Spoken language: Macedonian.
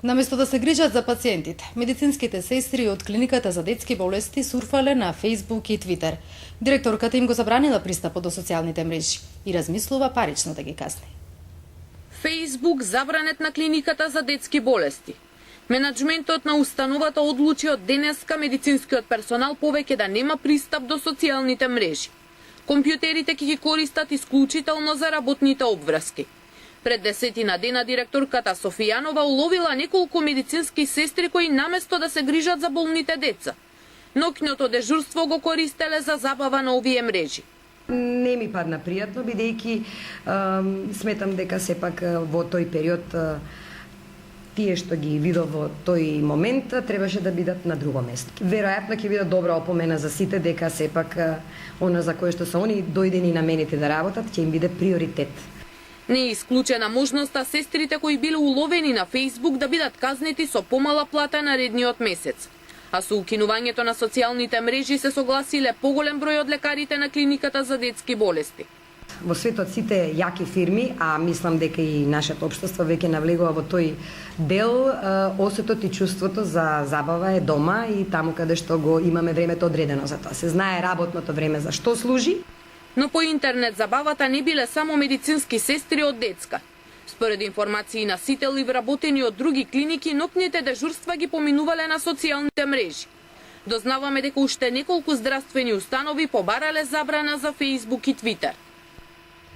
Наместо да се грижат за пациентите, медицинските сестри од клиниката за детски болести сурфале на Facebook и Twitter. Директорката им го забранила пристапот до социјалните мрежи и размислува парично да ги казни. Facebook забранет на клиниката за детски болести. Менаџментот на установата одлучи од денеска медицинскиот персонал повеќе да нема пристап до социјалните мрежи. Компјутерите ќе ги користат исклучително за работните обврски. Пред 10 дена директорката Софијанова уловила неколку медицински сестри кои наместо да се грижат за болните деца, ноќното дежурство го користеле за забава на овие мрежи. Не ми падна пријатно, бидејќи сметам дека сепак во тој период тие што ги видов во тој момент требаше да бидат на друго место. Веројатно ќе биде добра опомена за сите дека сепак она за кое што се они дојдени наменети да работат ќе им биде приоритет. Не е исклучена можноста сестрите кои биле уловени на Facebook да бидат казнети со помала плата наредниот месец. А со укинувањето на социјалните мрежи се согласиле поголем број од лекарите на клиниката за детски болести. Во светот сите јаки фирми, а мислам дека и нашето општество веќе навлегува во тој дел, осетот и чувството за забава е дома и таму каде што го имаме времето одредено за тоа. Се знае работното време за што служи. Но по интернет забавата не биле само медицински сестри од детска. Според информации на сите вработени од други клиники, ноќните дежурства ги поминувале на социјалните мрежи. Дознаваме дека уште неколку здравствени установи побарале забрана за Facebook и Twitter.